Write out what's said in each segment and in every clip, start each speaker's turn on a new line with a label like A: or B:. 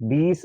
A: 20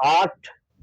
A: 8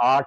A: 8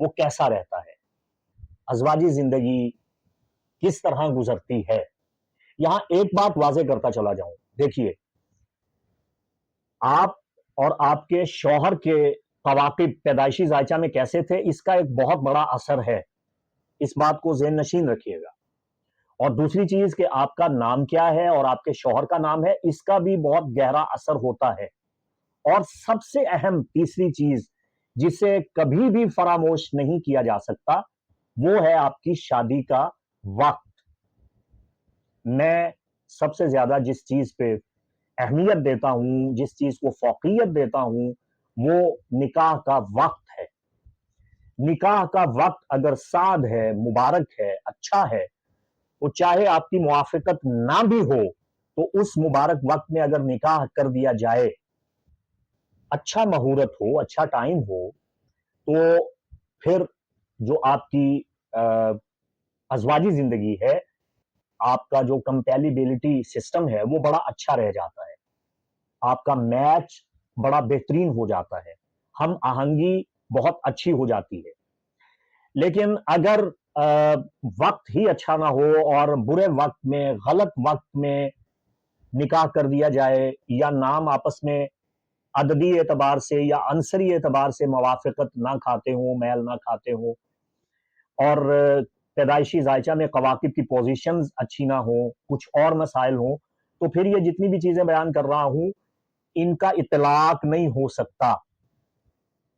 A: وہ کیسا رہتا ہے, ازواجی زندگی کس طرح گزرتی ہے. یہاں ایک بات واضح کرتا چلا جاؤں, دیکھیے آپ اور آپ کے شوہر کے قواقب پیدائشی ذائچہ میں کیسے تھے, اس کا ایک بہت بڑا اثر ہے, اس بات کو ذہن نشین رکھیے گا. اور دوسری چیز کہ آپ کا نام کیا ہے اور آپ کے شوہر کا نام ہے, اس کا بھی بہت گہرا اثر ہوتا ہے. اور سب سے اہم تیسری چیز جسے کبھی بھی فراموش نہیں کیا جا سکتا, وہ ہے آپ کی شادی کا وقت. میں سب سے زیادہ جس چیز پہ اہمیت دیتا ہوں, جس چیز کو فوقیت دیتا ہوں, وہ نکاح کا وقت ہے. نکاح کا وقت اگر سعد ہے, مبارک ہے, اچھا ہے, تو چاہے آپ کی موافقت نہ بھی ہو تو اس مبارک وقت میں اگر نکاح کر دیا جائے, اچھا مہورت ہو, اچھا ٹائم ہو, تو پھر جو آپ کی ازواجی زندگی ہے, آپ کا جو کمپیلیبلٹی سسٹم ہے وہ بڑا اچھا رہ جاتا ہے, آپ کا میچ بڑا بہترین ہو جاتا ہے, ہم آہنگی بہت اچھی ہو جاتی ہے. لیکن اگر وقت ہی اچھا نہ ہو اور برے وقت میں, غلط وقت میں نکاح کر دیا جائے, یا نام آپس میں عددی اعتبار سے یا عنصری اعتبار سے موافقت نہ کھاتے ہوں, میل نہ کھاتے ہوں, اور پیدائشی ذائچہ میں قواقب کی پوزیشنز اچھی نہ ہوں, کچھ اور مسائل ہوں, تو پھر یہ جتنی بھی چیزیں بیان کر رہا ہوں ان کا اطلاق نہیں ہو سکتا.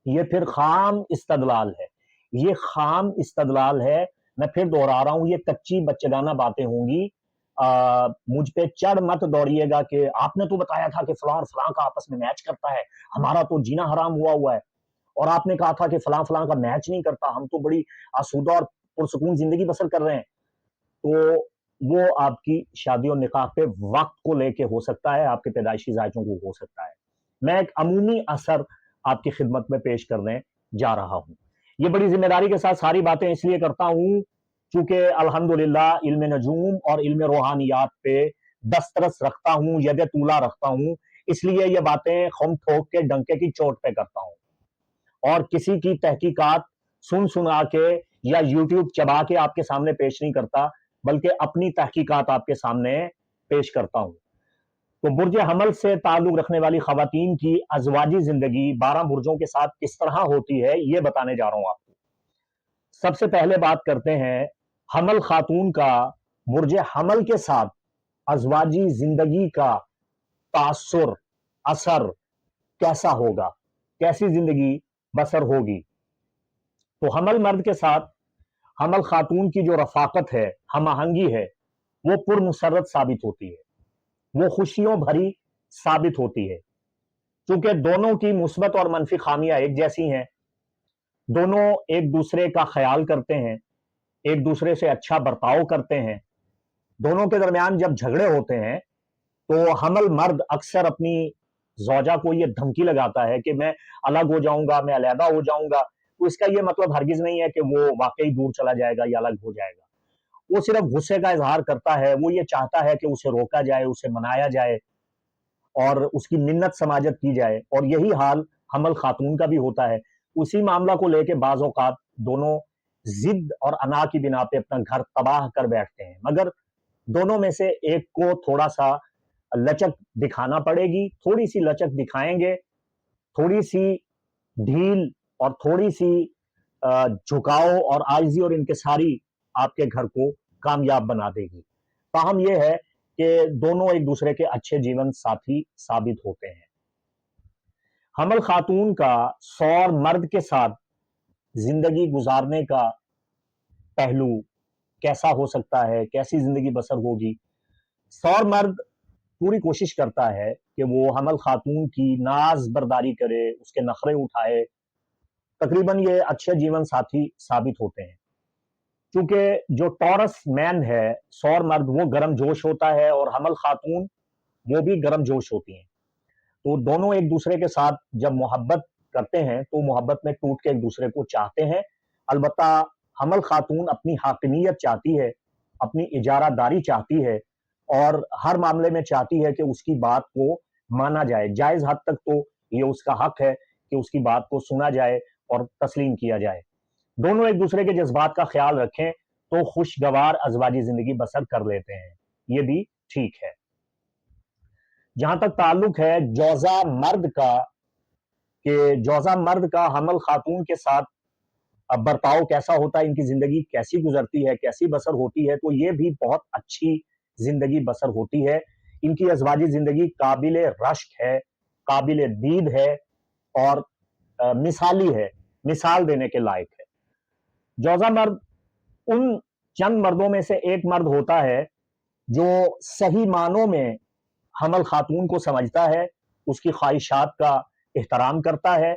A: یہ پھر خام استدلال ہے, یہ خام استدلال ہے. میں پھر دوہرا رہا ہوں, یہ کچی بچگانہ باتیں ہوں گی. مجھ پہ چڑھ مت دوڑیے گا کہ آپ نے تو بتایا تھا کہ فلاں اور فلاں کا آپس میں میچ کرتا ہے, ہمارا تو جینا حرام ہوا ہے, اور آپ نے کہا تھا کہ فلاں فلاں کا میچ نہیں کرتا, ہم تو بڑی آسودہ اور پرسکون زندگی بسر کر رہے ہیں. تو وہ آپ کی شادی اور نکاح پہ وقت کو لے کے ہو سکتا ہے, آپ کے پیدائشی ذائچوں کو ہو سکتا ہے. میں ایک عمومی اثر آپ کی خدمت میں پیش کرنے جا رہا ہوں. یہ بڑی ذمہ داری کے ساتھ ساری باتیں اس لیے کرتا ہوں چونکہ الحمدللہ علم نجوم اور علم روحانیات پہ دسترس رکھتا ہوں, ید طولا رکھتا ہوں, اس لیے یہ باتیں خم ٹھوک کے ڈنکے کی چوٹ پہ کرتا ہوں, اور کسی کی تحقیقات سن سنا کے یا یوٹیوب چبا کے آپ کے سامنے پیش نہیں کرتا, بلکہ اپنی تحقیقات آپ کے سامنے پیش کرتا ہوں. تو برج حمل سے تعلق رکھنے والی خواتین کی ازواجی زندگی 12 برجوں کے ساتھ کس طرح ہوتی ہے, یہ بتانے جا رہا ہوں آپ کو. سب سے پہلے بات کرتے ہیں حمل خاتون کا برج حمل کے ساتھ ازواجی زندگی کا تاثر, اثر کیسا ہوگا, کیسی زندگی بسر ہوگی. تو حمل مرد کے ساتھ حمل خاتون کی جو رفاقت ہے, ہم آہنگی ہے, وہ پر مسرت ثابت ہوتی ہے, وہ خوشیوں بھری ثابت ہوتی ہے. چونکہ دونوں کی مثبت اور منفی خامیاں ایک جیسی ہیں, دونوں ایک دوسرے کا خیال کرتے ہیں, ایک دوسرے سے اچھا برتاؤ کرتے ہیں. دونوں کے درمیان جب جھگڑے ہوتے ہیں تو حمل مرد اکثر اپنی زوجہ کو یہ دھمکی لگاتا ہے کہ میں الگ ہو جاؤں گا, میں علیحدہ ہو جاؤں گا. تو اس کا یہ مطلب ہرگز نہیں ہے کہ وہ واقعی دور چلا جائے گا یا الگ ہو جائے گا. وہ صرف غصے کا اظہار کرتا ہے, وہ یہ چاہتا ہے کہ اسے روکا جائے, اسے منایا جائے اور اس کی منت سماجت کی جائے. اور یہی حال حمل خاتون کا بھی ہوتا ہے. اسی معاملہ کو لے کے بعض اوقات دونوں ضد اور انا کی بنا پہ اپنا گھر تباہ کر بیٹھتے ہیں, مگر دونوں میں سے ایک کو تھوڑا سا لچک دکھانا پڑے گی. تھوڑی سی لچک دکھائیں گے, تھوڑی سی ڈھیل اور تھوڑی سی جھکاؤ اور عاجزی اور انکساری آپ کے گھر کو کامیاب بنا دے گی. تاہم یہ ہے کہ دونوں ایک دوسرے کے اچھے جیون ساتھی ثابت ہوتے ہیں. حمل خاتون کا سور مرد کے ساتھ زندگی گزارنے کا پہلو کیسا ہو سکتا ہے, کیسی زندگی بسر ہوگی. سور مرد پوری کوشش کرتا ہے کہ وہ حمل خاتون کی ناز برداری کرے, اس کے نخرے اٹھائے. تقریباً یہ اچھے جیون ساتھی ثابت ہوتے ہیں. چونکہ جو ٹورس مین ہے, سور مرد, وہ گرم جوش ہوتا ہے اور حمل خاتون وہ بھی گرم جوش ہوتی ہیں. تو دونوں ایک دوسرے کے ساتھ جب محبت کرتے ہیں تو محبت میں ٹوٹ کے ایک دوسرے کو چاہتے ہیں. البتہ حمل خاتون اپنی حاکمیت چاہتی ہے, اپنی اجارہ داری چاہتی ہے, اور ہر معاملے میں چاہتی ہے کہ اس کی بات کو مانا جائے. جائز حد تک تو یہ اس کا حق ہے کہ اس کی بات کو سنا جائے اور تسلیم کیا جائے. دونوں ایک دوسرے کے جذبات کا خیال رکھیں تو خوشگوار ازواجی زندگی بسر کر لیتے ہیں، یہ بھی ٹھیک ہے۔ جہاں تک تعلق ہے جوزا مرد کا، کہ جوزا مرد کا حمل خاتون کے ساتھ برتاؤ کیسا ہوتا ہے، ان کی زندگی کیسی گزرتی ہے، کیسی بسر ہوتی ہے، تو یہ بھی بہت اچھی زندگی بسر ہوتی ہے۔ ان کی ازواجی زندگی قابل رشک ہے، قابل دید ہے، اور مثالی ہے، مثال دینے کے لائق ہے۔ جوزا مرد ان چند مردوں میں سے ایک مرد ہوتا ہے جو صحیح معنوں میں حمل خاتون کو سمجھتا ہے، اس کی خواہشات کا احترام کرتا ہے،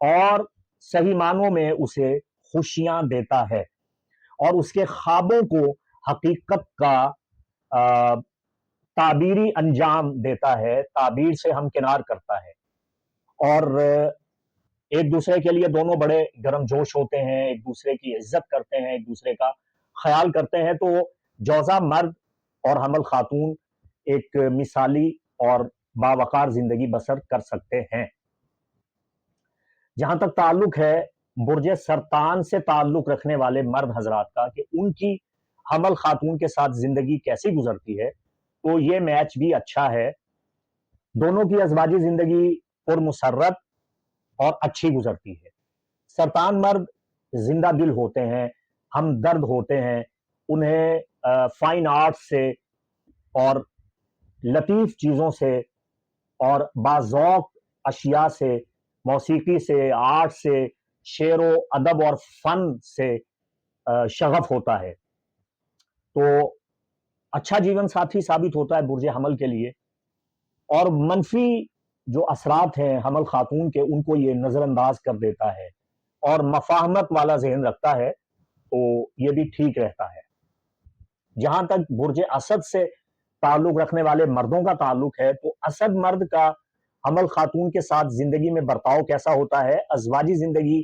A: اور صحیح معنوں میں اسے خوشیاں دیتا ہے، اور اس کے خوابوں کو حقیقت کا تعبیری انجام دیتا ہے، تعبیر سے ہمکنار کرتا ہے، اور ایک دوسرے کے لیے دونوں بڑے گرم جوش ہوتے ہیں، ایک دوسرے کی عزت کرتے ہیں، ایک دوسرے کا خیال کرتے ہیں۔ تو جوزا مرد اور حمل خاتون ایک مثالی اور باوقار زندگی بسر کر سکتے ہیں۔ جہاں تک تعلق ہے برج سرطان سے تعلق رکھنے والے مرد حضرات کا، کہ ان کی حمل خاتون کے ساتھ زندگی کیسی گزرتی ہے، تو یہ میچ بھی اچھا ہے۔ دونوں کی ازواجی زندگی پرمسرت اور اچھی گزرتی ہے۔ سرطان مرد زندہ دل ہوتے ہیں، ہمدرد ہوتے ہیں، انہیں فائن آرٹ سے اور لطیف چیزوں سے اور باذوق اشیاء سے، موسیقی سے، آرٹ سے، شعر و ادب اور فن سے شغف ہوتا ہے۔ تو اچھا جیون ساتھی ثابت ہوتا ہے برج حمل کے لیے، اور منفی جو اثرات ہیں حمل خاتون کے، ان کو یہ نظر انداز کر دیتا ہے اور مفاہمت والا ذہن رکھتا ہے، تو یہ بھی ٹھیک رہتا ہے۔ جہاں تک برج اسد سے تعلق رکھنے والے مردوں کا تعلق ہے، تو اسد مرد کا حمل خاتون کے ساتھ زندگی میں برتاؤ کیسا ہوتا ہے، ازواجی زندگی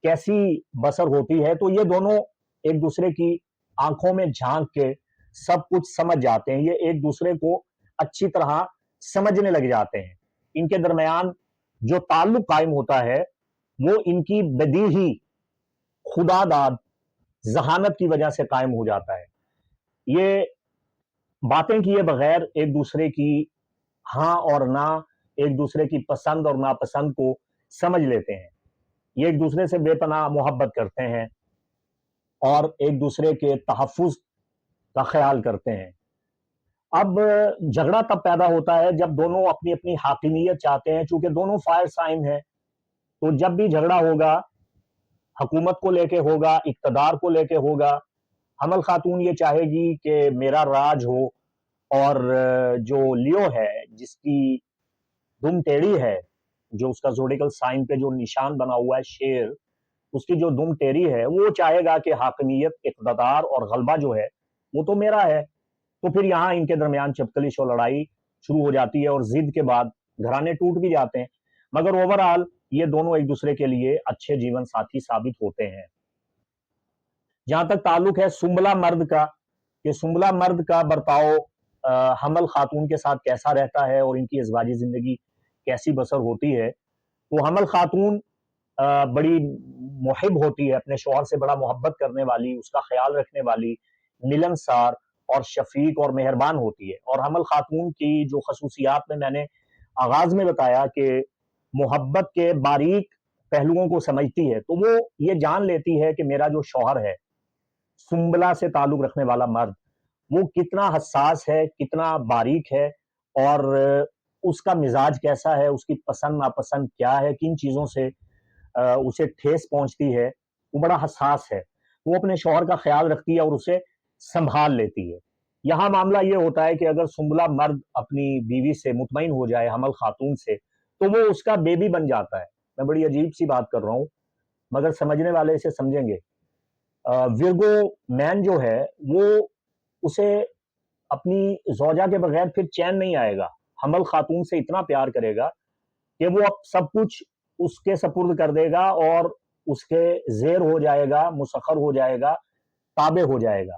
A: کیسی بسر ہوتی ہے، تو یہ دونوں ایک دوسرے کی آنکھوں میں جھانک کے سب کچھ سمجھ جاتے ہیں، یہ ایک دوسرے کو اچھی طرح سمجھنے لگ جاتے ہیں۔ ان کے درمیان جو تعلق قائم ہوتا ہے وہ ان کی بدیہی خدا داد ذہانت کی وجہ سے قائم ہو جاتا ہے۔ یہ باتیں کیے بغیر ایک دوسرے کی ہاں اور نہ، ایک دوسرے کی پسند اور ناپسند کو سمجھ لیتے ہیں، یہ ایک دوسرے سے بے پناہ محبت کرتے ہیں اور ایک دوسرے کے تحفظ کا خیال کرتے ہیں۔ اب جھگڑا تب پیدا ہوتا ہے جب دونوں اپنی اپنی حاکمیت چاہتے ہیں، چونکہ دونوں فائر سائن ہیں، تو جب بھی جھگڑا ہوگا حکومت کو لے کے ہوگا، اقتدار کو لے کے ہوگا۔ حمل خاتون یہ چاہے گی کہ میرا راج ہو، اور جو لیو ہے جس کی دم ٹیڑھی ہے، جو اس کا زوڈیکل سائن پہ جو نشان بنا ہوا ہے شیر، اس کی جو دم ٹیڑھی ہے، وہ چاہے گا کہ حاکمیت، اقتدار اور غلبہ جو ہے وہ تو میرا ہے۔ تو پھر یہاں ان کے درمیان چپکلش اور لڑائی شروع ہو جاتی ہے، اور ضد کے بعد گھرانے ٹوٹ بھی جاتے ہیں، مگر اوورآل یہ دونوں ایک دوسرے کے لیے اچھے جیون ساتھی ثابت ہوتے ہیں۔ جہاں تک تعلق ہے سنبلا مرد کا، کہ سنبلا مرد کا برتاؤ حمل خاتون کے ساتھ کیسا رہتا ہے اور ان کی ازواجی زندگی کیسی بسر ہوتی ہے، تو حمل خاتون بڑی محب ہوتی ہے، اپنے شوہر سے بڑا محبت کرنے والی، اس کا خیال رکھنے والی، ملنسار اور شفیق اور مہربان ہوتی ہے۔ اور حمل خاتون کی جو خصوصیات میں نے آغاز میں بتایا کہ محبت کے باریک پہلوؤں کو سمجھتی ہے، تو وہ یہ جان لیتی ہے کہ میرا جو شوہر ہے، سنبلا سے تعلق رکھنے والا مرد، وہ کتنا حساس ہے، کتنا باریک ہے، اور اس کا مزاج کیسا ہے، اس کی پسند ناپسند کیا ہے، کن چیزوں سے اسے ٹھیس پہنچتی ہے، وہ بڑا حساس ہے، وہ اپنے شوہر کا خیال رکھتی ہے اور اسے سنبھال لیتی ہے۔ یہاں معاملہ یہ ہوتا ہے کہ اگر سنبلا مرد اپنی بیوی سے مطمئن ہو جائے، حمل خاتون سے، تو وہ اس کا بیبی بن جاتا ہے۔ میں بڑی عجیب سی بات کر رہا ہوں، مگر سمجھنے والے اسے سمجھیں گے۔ ویرگو مین جو ہے وہ اسے اپنی زوجہ کے بغیر پھر چین نہیں آئے گا، حمل خاتون سے اتنا پیار کرے گا کہ وہ اب سب کچھ اس کے سپرد کر دے گا اور اس کے زیر ہو جائے گا، مسخر ہو جائے گا، تابع ہو جائے گا،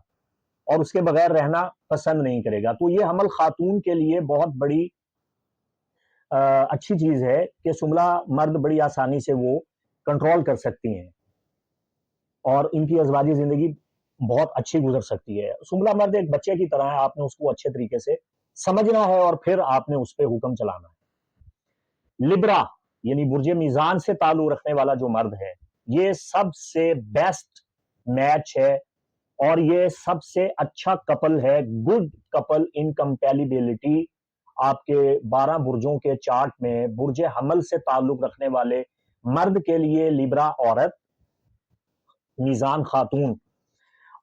A: اور اس کے بغیر رہنا پسند نہیں کرے گا۔ تو یہ حمل خاتون کے لیے بہت بڑی اچھی چیز ہے کہ سنبلا مرد بڑی آسانی سے وہ کنٹرول کر سکتی ہیں۔ اور ان کی ازواجی زندگی بہت اچھی گزر سکتی ہے. سنبلا مرد ایک بچے کی طرح ہے، آپ نے اس کو اچھے طریقے سے سمجھنا ہے اور پھر آپ نے اس پہ حکم چلانا ہے. لبرا یعنی برج میزان سے تعلق رکھنے والا جو مرد ہے، یہ سب سے بیسٹ میچ ہے اور یہ سب سے اچھا کپل ہے، گڈ کپل ان کمپیلیبلٹی. آپ کے 12 برجوں کے چارٹ میں برج حمل سے تعلق رکھنے والے مرد کے لیے لبرا عورت، میزان خاتون،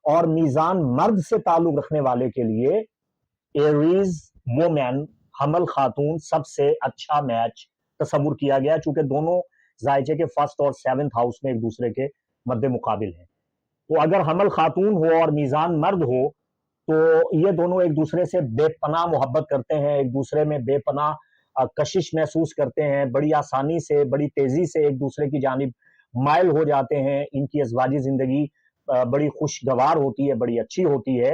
A: اور میزان مرد سے تعلق رکھنے والے کے لیے ایریز وومین حمل خاتون سب سے اچھا میچ تصور کیا گیا، چونکہ دونوں زائچے کے فرسٹ اور سیونتھ ہاؤس میں ایک دوسرے کے مد مقابل ہیں. تو اگر حمل خاتون ہو اور میزان مرد ہو تو یہ دونوں ایک دوسرے سے بے پناہ محبت کرتے ہیں، ایک دوسرے میں بے پناہ کشش محسوس کرتے ہیں، بڑی آسانی سے بڑی تیزی سے ایک دوسرے کی جانب مائل ہو جاتے ہیں. ان کی ازواجی زندگی بڑی خوشگوار ہوتی ہے، بڑی اچھی ہوتی ہے.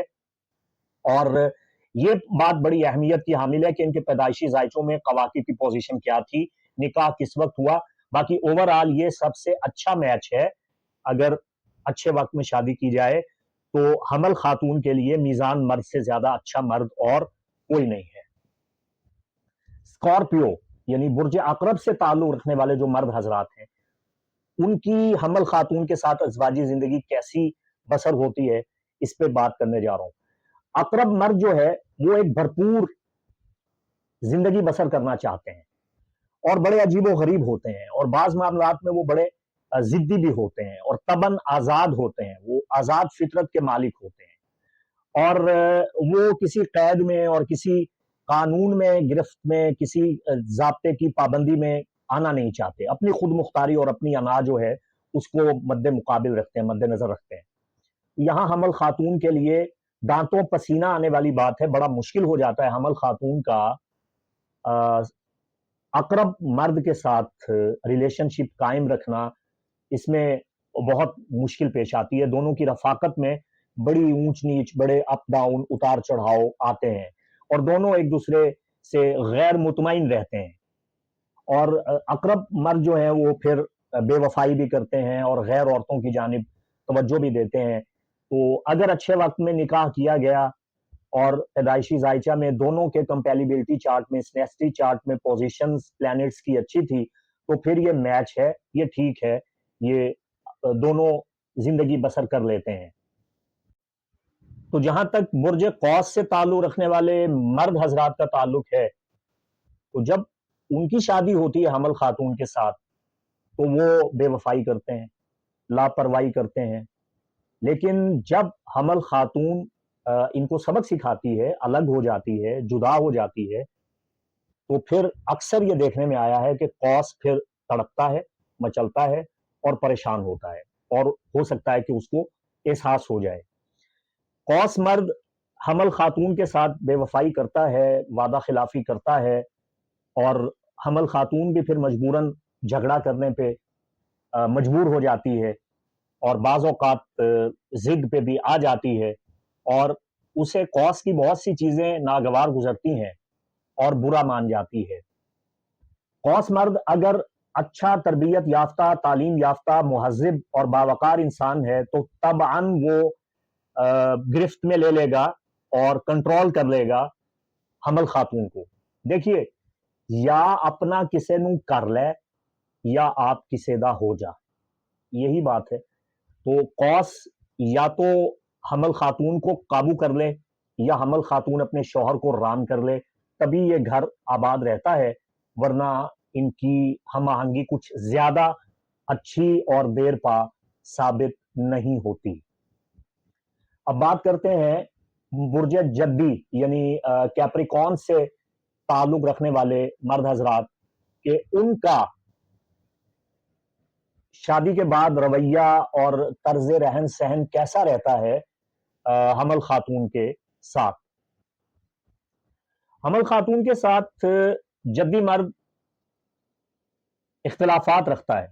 A: اور یہ بات بڑی اہمیت کی حامل ہے کہ ان کے پیدائشی زائچوں میں قواقب کی پوزیشن کیا تھی، نکاح کس وقت ہوا. باقی اوورآل یہ سب سے اچھا میچ ہے. اگر اچھے وقت میں شادی کی جائے تو حمل خاتون کے لیے میزان مرد سے زیادہ اچھا مرد اور کوئی نہیں ہے. اسکارپیو یعنی برج عقرب سے تعلق رکھنے والے جو مرد حضرات ہیں، ان کی حمل خاتون کے ساتھ ازواجی زندگی کیسی بسر ہوتی ہے، اس پہ بات کرنے جا رہا ہوں. عقرب مرد جو ہے وہ ایک بھرپور زندگی بسر کرنا چاہتے ہیں اور بڑے عجیب و غریب ہوتے ہیں، اور بعض معاملات میں وہ بڑے ضدی بھی ہوتے ہیں اور طبعاً آزاد ہوتے ہیں، وہ آزاد فطرت کے مالک ہوتے ہیں، اور وہ کسی قید میں اور کسی قانون میں گرفت میں، کسی ضابطے کی پابندی میں آنا نہیں چاہتے. اپنی خود مختاری اور اپنی انا جو ہے اس کو مد مقابل رکھتے ہیں، مد نظر رکھتے ہیں. یہاں حمل خاتون کے لیے دانتوں پسینہ آنے والی بات ہے، بڑا مشکل ہو جاتا ہے حمل خاتون کا عقرب مرد کے ساتھ ریلیشن شپ قائم رکھنا. اس میں بہت مشکل پیش آتی ہے، دونوں کی رفاقت میں بڑی اونچ نیچ، بڑے اپ ڈاؤن، اتار چڑھاؤ آتے ہیں اور دونوں ایک دوسرے سے غیر مطمئن رہتے ہیں. اور عقرب مرد جو ہیں وہ پھر بے وفائی بھی کرتے ہیں اور غیر عورتوں کی جانب توجہ بھی دیتے ہیں. تو اگر اچھے وقت میں نکاح کیا گیا اور پیدائشی زائچہ میں دونوں کے کمپیلیبلٹی چارٹ میں، سنیسٹی چارٹ میں پوزیشنز پلانٹس کی اچھی تھی، تو پھر یہ میچ ہے، یہ ٹھیک ہے، یہ دونوں زندگی بسر کر لیتے ہیں. تو جہاں تک برج قوس سے تعلق رکھنے والے مرد حضرات کا تعلق ہے، تو جب ان کی شادی ہوتی ہے حمل خاتون کے ساتھ تو وہ بے وفائی کرتے ہیں، لاپرواہی کرتے ہیں. لیکن جب حمل خاتون ان کو سبق سکھاتی ہے، الگ ہو جاتی ہے، جدا ہو جاتی ہے، تو پھر اکثر یہ دیکھنے میں آیا ہے کہ قوس پھر تڑپتا ہے، مچلتا ہے اور پریشان ہوتا ہے، اور ہو سکتا ہے کہ اس کو احساس ہو جائے. قوس مرد حمل خاتون کے ساتھ بے وفائی کرتا ہے، وعدہ خلافی کرتا ہے، اور حمل خاتون بھی پھر مجبوراً جھگڑا کرنے پہ مجبور ہو جاتی ہے اور بعض اوقات ضد پہ بھی آ جاتی ہے، اور اسے قوس کی بہت سی چیزیں ناگوار گزرتی ہیں اور برا مان جاتی ہے. قوس مرد اگر اچھا تربیت یافتہ، تعلیم یافتہ، مہذب اور باوقار انسان ہے تو طبعاً وہ گرفت میں لے لے گا اور کنٹرول کر لے گا حمل خاتون کو. دیکھیے، یا اپنا کسے نو کر لے یا آپ کسے دا ہو جا، یہی بات ہے. تو قوس یا تو حمل خاتون کو قابو کر لے یا حمل خاتون اپنے شوہر کو رام کر لے، تبھی یہ گھر آباد رہتا ہے، ورنہ ان کی ہم آہنگی کچھ زیادہ اچھی اور دیر پا ثابت نہیں ہوتی. اب بات کرتے ہیں برج جدی یعنی کیپریکون سے تعلق رکھنے والے مرد حضرات کہ ان کا شادی کے بعد رویہ اور طرز رہن سہن کیسا رہتا ہے حمل خاتون کے ساتھ. حمل خاتون کے ساتھ جدی مرد اختلافات رکھتا ہے،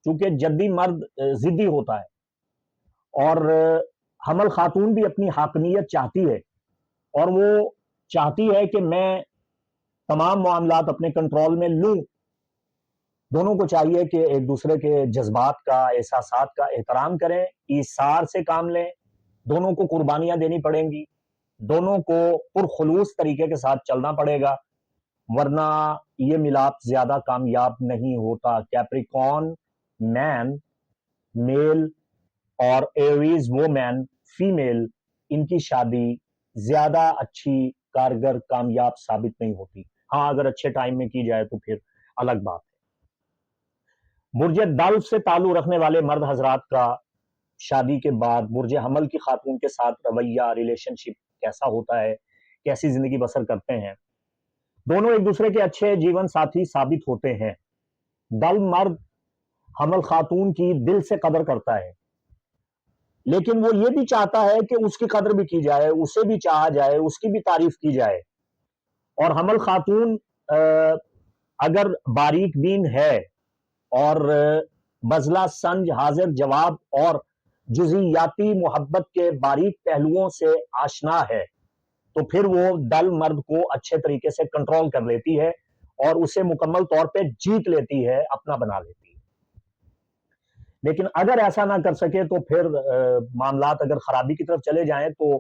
A: چونکہ جدی مرد ضدی ہوتا ہے اور حمل خاتون بھی اپنی حاکمیت چاہتی ہے، اور وہ چاہتی ہے کہ میں تمام معاملات اپنے کنٹرول میں لوں دونوں کو چاہیے کہ ایک دوسرے کے جذبات کا، احساسات کا احترام کریں، ایثار سے کام لیں، دونوں کو قربانیاں دینی پڑیں گی، دونوں کو پرخلوص طریقے کے ساتھ چلنا پڑے گا، ورنہ یہ ملاپ زیادہ کامیاب نہیں ہوتا۔ کیپریکون مین میل اور ایریز وومین فیمیل، ان کی شادی زیادہ اچھی، کارگر، کامیاب ثابت نہیں ہوتی۔ ہاں اگر اچھے ٹائم میں کی جائے تو پھر الگ بات ہے۔ برج دلو سے تعلق رکھنے والے مرد حضرات کا شادی کے بعد برج حمل کی خاتون کے ساتھ رویہ، ریلیشن شپ کیسا ہوتا ہے، کیسی زندگی بسر کرتے ہیں؟ دونوں ایک دوسرے کے اچھے جیون ساتھی ثابت ہوتے ہیں۔ دل مرد حمل خاتون کی دل سے قدر کرتا ہے، لیکن وہ یہ بھی چاہتا ہے کہ اس کی قدر بھی کی جائے، اسے بھی چاہا جائے، اس کی بھی تعریف کی جائے۔ اور حمل خاتون اگر باریک بین ہے اور بزلہ سنج، حاضر جواب اور جزیاتی محبت کے باریک پہلوؤں سے آشنا ہے تو پھر وہ دل مرد کو اچھے طریقے سے کنٹرول کر لیتی ہے اور اسے مکمل طور پہ جیت لیتی ہے، اپنا بنا لیتی ہے۔ لیکن اگر ایسا نہ کر سکے تو پھر معاملات اگر خرابی کی طرف چلے جائیں تو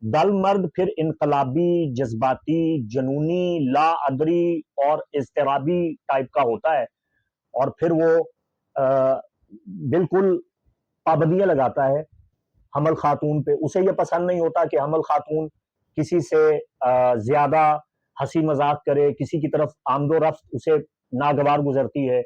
A: دل مرد پھر انقلابی، جذباتی، جنونی، لا ادری اور اضطرابی ٹائپ کا ہوتا ہے، اور پھر وہ بالکل پابندیاں لگاتا ہے حمل خاتون پہ۔ اسے یہ پسند نہیں ہوتا کہ حمل خاتون کسی سے زیادہ ہنسی مذاق کرے، کسی کی طرف آمد و رفت اسے ناگوار گزرتی ہے،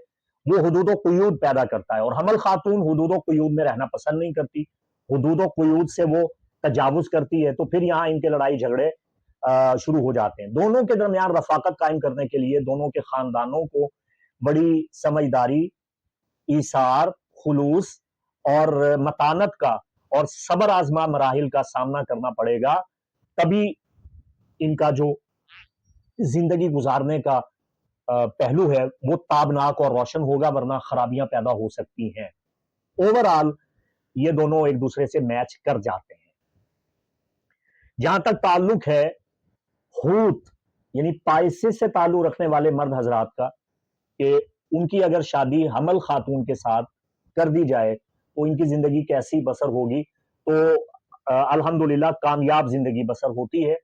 A: وہ حدود و قیود پیدا کرتا ہے، اور حمل خاتون حدود و قیود میں رہنا پسند نہیں کرتی، حدود و قیود سے وہ تجاوز کرتی ہے، تو پھر یہاں ان کے لڑائی جھگڑے شروع ہو جاتے ہیں۔ دونوں کے درمیان رفاقت قائم کرنے کے لیے دونوں کے خاندانوں کو بڑی سمجھداری، ایثار، خلوص اور متانت کا اور صبر آزما مراحل کا سامنا کرنا پڑے گا، تبھی ان کا جو زندگی گزارنے کا پہلو ہے وہ تابناک اور روشن ہوگا، ورنہ خرابیاں پیدا ہو سکتی ہیں۔ اوورآل یہ دونوں ایک دوسرے سے میچ کر جاتے ہیں۔ جہاں تک تعلق ہے حوت یعنی پائسس سے تعلق رکھنے والے مرد حضرات کا، کہ ان کی اگر شادی حمل خاتون کے ساتھ کر دی جائے تو ان کی زندگی کیسی بسر ہوگی؟ تو الحمدللہ کامیاب زندگی بسر ہوتی ہے،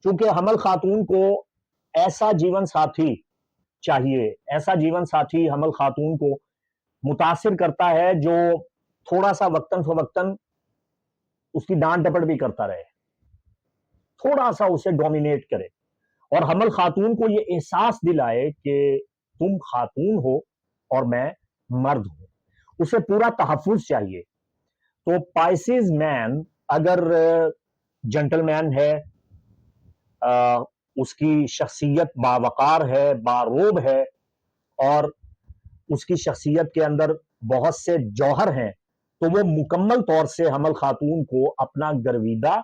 A: چونکہ حمل خاتون کو ایسا جیون ساتھی چاہیے، ایسا جیون ساتھی حمل خاتون کو متاثر کرتا ہے جو تھوڑا سا وقتاً فوقتاً اس کی ڈانٹ ڈپٹ بھی کرتا رہے، تھوڑا سا اسے ڈومینیٹ کرے، اور حمل خاتون کو یہ احساس دلائے کہ تم خاتون ہو اور میں مرد ہوں، اسے پورا تحفظ چاہیے۔ تو پائسز مین اگر جنٹل مین ہے، اس کی شخصیت باوقار ہے، باروب ہے، اور اس کی شخصیت کے اندر بہت سے جوہر ہیں، تو وہ مکمل طور سے حمل خاتون کو اپنا گرویدہ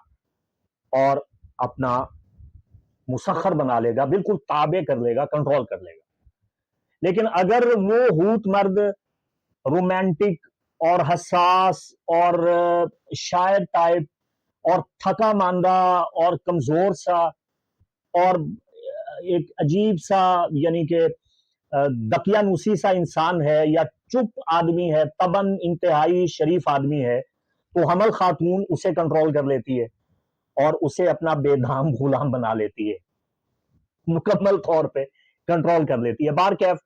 A: اور اپنا مسخر بنا لے گا، بالکل تابع کر لے گا، کنٹرول کر لے گا۔ لیکن اگر وہ حوت مرد رومانٹک اور حساس اور شاعر ٹائپ اور تھکا ماندہ اور کمزور سا اور ایک عجیب سا یعنی کہ دقیانوسی سا انسان ہے، یا چپ آدمی ہے، تباً انتہائی شریف آدمی ہے، تو حمل خاتون اسے کنٹرول کر لیتی ہے اور اسے اپنا بے دھام غلام بنا لیتی ہے، مکمل طور پہ کنٹرول کر لیتی ہے۔ بہرکیف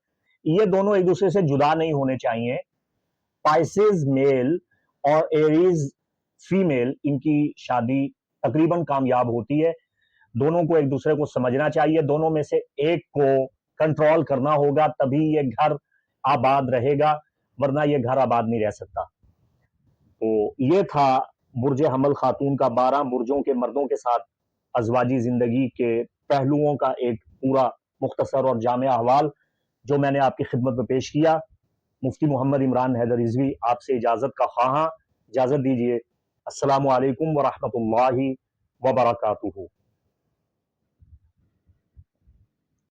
A: یہ دونوں ایک دوسرے سے جدا نہیں ہونے چاہیے۔ پائسز میل اور ایریز فیمیل، ان کی شادی تقریباً کامیاب ہوتی ہے۔ دونوں کو ایک دوسرے کو سمجھنا چاہیے، دونوں میں سے ایک کو کنٹرول کرنا ہوگا، تبھی یہ گھر آباد رہے گا، ورنہ یہ گھر آباد نہیں رہ سکتا۔ تو یہ تھا برج حمل خاتون کا 12 برجوں کے مردوں کے ساتھ ازواجی زندگی کے پہلوؤں کا ایک پورا مختصر اور جامع احوال جو میں نے آپ کی خدمت میں پیش کیا۔ مفتی محمد عمران حیدر رضوی آپ سے اجازت کا خواہاں، اجازت دیجیے۔ السلام علیکم ورحمۃ اللہ وبرکاتہ۔